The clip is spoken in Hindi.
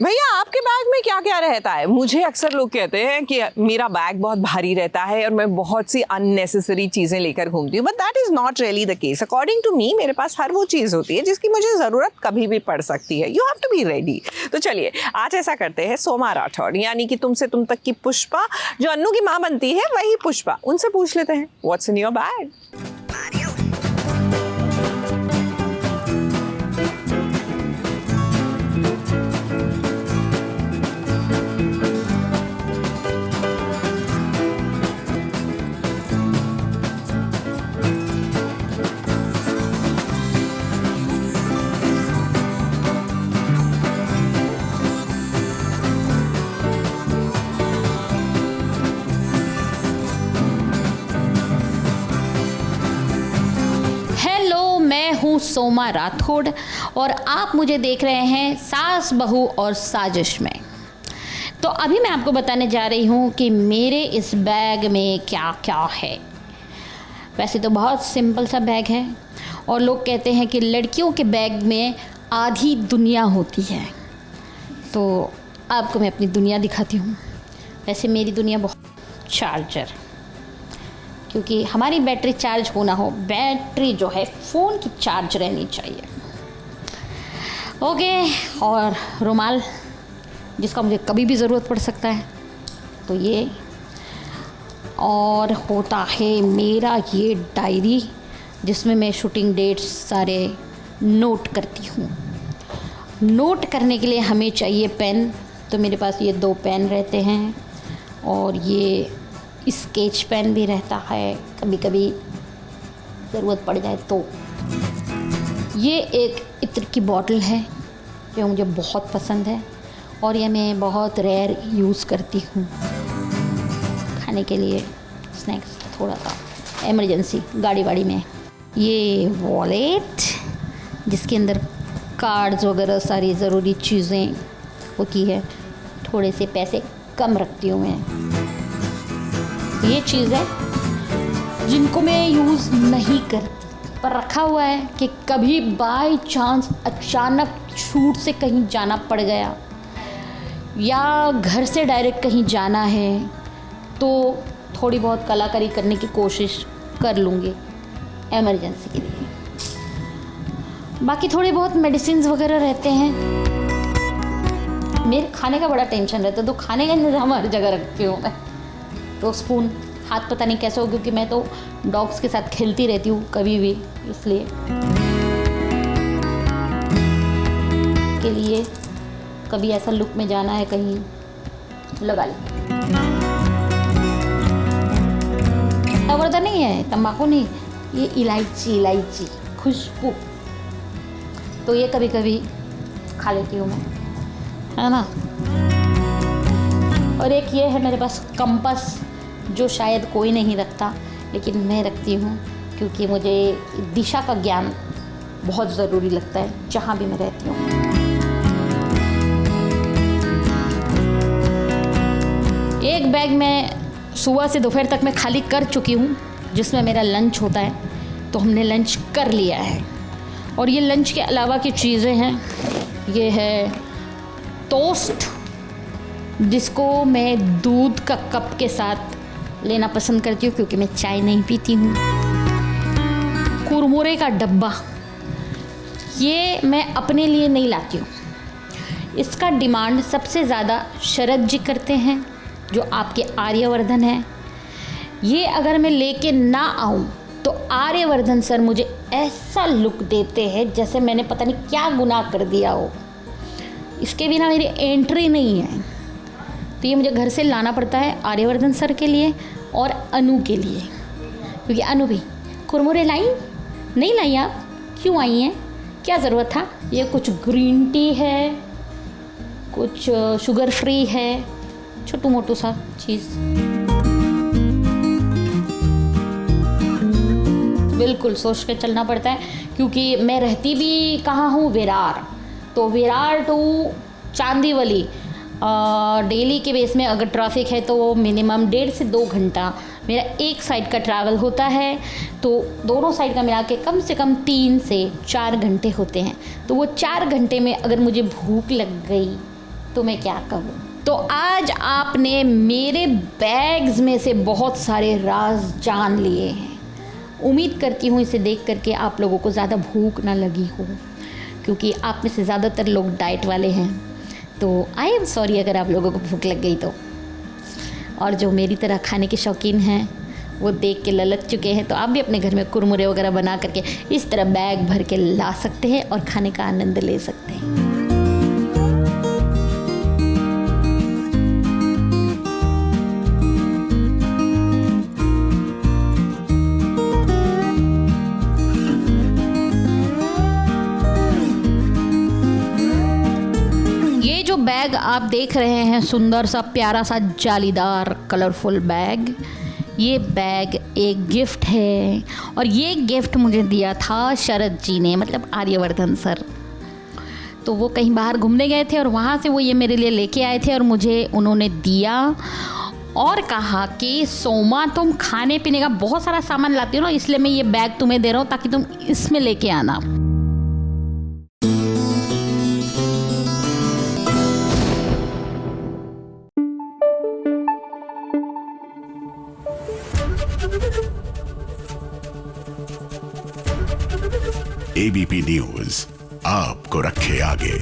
भैया आपके बैग में क्या क्या रहता है? मुझे अक्सर लोग कहते हैं कि मेरा बैग बहुत भारी रहता है और मैं बहुत सी अननेसेसरी चीज़ें लेकर घूमती हूँ, but that is not really the case. According to me मेरे पास हर वो चीज़ होती है जिसकी मुझे ज़रूरत कभी भी पड़ सकती है। You have to be ready. तो चलिए आज ऐसा करते हैं, सोमा राठौड़ यानी कि तुमसे तुम तक की पुष्पा, जो अन्नू की माँ बनती है वही पुष्पा, उनसे पूछ लेते हैं what's in your bag. Soma Rathore और आप मुझे देख रहे हैं सास बहू और साजिश में। तो अभी मैं आपको बताने जा रही हूँ कि मेरे इस बैग में क्या क्या है। वैसे तो बहुत सिंपल सा बैग है और लोग कहते हैं कि लड़कियों के बैग में आधी दुनिया होती है, तो आपको मैं अपनी दुनिया दिखाती हूँ। वैसे मेरी दुनिया बहुत चार्जर, क्योंकि हमारी बैटरी चार्ज होना हो, बैटरी जो है फ़ोन की चार्ज रहनी चाहिए। ओके, और रुमाल जिसका मुझे कभी भी ज़रूरत पड़ सकता है, तो ये। और होता है मेरा ये डायरी जिसमें मैं शूटिंग डेट्स सारे नोट करती हूँ। नोट करने के लिए हमें चाहिए पेन, तो मेरे पास ये 2 पेन रहते हैं और ये स्केच पेन भी रहता है, कभी कभी ज़रूरत पड़ जाए तो। ये एक इत्र की बॉटल है जो मुझे बहुत पसंद है और ये मैं बहुत रेयर यूज़ करती हूँ खाने के लिए, स्नैक्स थोड़ा सा इमरजेंसी गाड़ी वाड़ी में। ये वॉलेट जिसके अंदर कार्ड्स वगैरह सारी ज़रूरी चीज़ें होती है, थोड़े से पैसे कम रखती हूँ मैं। ये चीज़ है जिनको मैं यूज़ नहीं करती, पर रखा हुआ है कि कभी बाय चांस अचानक शूट से कहीं जाना पड़ गया या घर से डायरेक्ट कहीं जाना है तो थोड़ी बहुत कलाकारी करने की कोशिश कर लूँगी इमरजेंसी के लिए। बाकी थोड़े बहुत मेडिसिन्स वगैरह रहते हैं। मेरे खाने का बड़ा टेंशन रहता है, तो खाने का इंतज़ाम हर जगह रखती हूँ मैं। तो स्पून, हाथ पता नहीं कैसे हो, क्योंकि मैं तो डॉग्स के साथ खेलती रहती हूँ कभी भी, इसलिए के लिए कभी ऐसा लुक में जाना है कहीं, लगा ली। वर्धा नहीं है, तंबाकू नहीं, ये इलायची खुशबू, तो ये कभी कभी खा लेती हूँ मैं, है ना। और एक ये है मेरे पास कंपास, जो शायद कोई नहीं रखता लेकिन मैं रखती हूँ, क्योंकि मुझे दिशा का ज्ञान बहुत ज़रूरी लगता है जहाँ भी मैं रहती हूँ। एक बैग में सुबह से दोपहर तक मैं खाली कर चुकी हूँ, जिसमें मेरा लंच होता है, तो हमने लंच कर लिया है। और ये लंच के अलावा की चीज़ें हैं, ये है टोस्ट जिसको मैं दूध का कप के साथ लेना पसंद करती हूँ क्योंकि मैं चाय नहीं पीती हूँ। कुरमुरे का डब्बा, ये मैं अपने लिए नहीं लाती हूँ, इसका डिमांड सबसे ज़्यादा शरद जी करते हैं जो आपके आर्यवर्धन हैं। ये अगर मैं लेके ना आऊँ तो आर्यवर्धन सर मुझे ऐसा लुक देते हैं जैसे मैंने पता नहीं क्या गुनाह कर दिया हो। इसके बिना मेरी एंट्री नहीं है, तो ये मुझे घर से लाना पड़ता है आर्यवर्धन सर के लिए और अनु के लिए, क्योंकि अनु भी कुरमुरे लाई नहीं लाई, आप क्यों आई हैं, क्या ज़रूरत था। ये कुछ ग्रीन टी है, कुछ शुगर फ्री है, छोटू मोटू सा चीज़। बिल्कुल सोच के चलना पड़ता है, क्योंकि मैं रहती भी कहाँ हूँ, विरार, तो विरार टू चांदीवली डेली के बेस में अगर ट्रैफिक है तो मिनिमम 1.5 से 2 घंटा मेरा एक साइड का ट्रैवल होता है, तो दोनों साइड का मिला के कम से कम 3 से 4 घंटे होते हैं। तो वो 4 घंटे में अगर मुझे भूख लग गई तो मैं क्या कहूँ। तो आज आपने मेरे बैग्स में से बहुत सारे राज जान लिए हैं। उम्मीद करती हूँ इसे देख करके आप लोगों को ज़्यादा भूख ना लगी हो, क्योंकि आप में से ज़्यादातर लोग डाइट वाले हैं। तो आई एम सॉरी अगर आप लोगों को भूख लग गई तो। और जो मेरी तरह खाने के शौकीन हैं वो देख के ललच चुके हैं, तो आप भी अपने घर में कुरमुरे वगैरह बना करके इस तरह बैग भर के ला सकते हैं और खाने का आनंद ले सकते हैं। ये जो बैग आप देख रहे हैं, सुंदर सा प्यारा सा जालीदार कलरफुल बैग, ये बैग एक गिफ्ट है। और ये गिफ्ट मुझे दिया था शरद जी ने, मतलब आर्यवर्धन सर। तो वो कहीं बाहर घूमने गए थे और वहाँ से वो ये मेरे लिए लेके आए थे और मुझे उन्होंने दिया और कहा कि सोमा तुम खाने पीने का बहुत सारा सामान लाती हो ना, इसलिए मैं ये बैग तुम्हें दे रहा हूँ ताकि तुम इसमें लेके आना। एबीपी न्यूज आपको रखे आगे।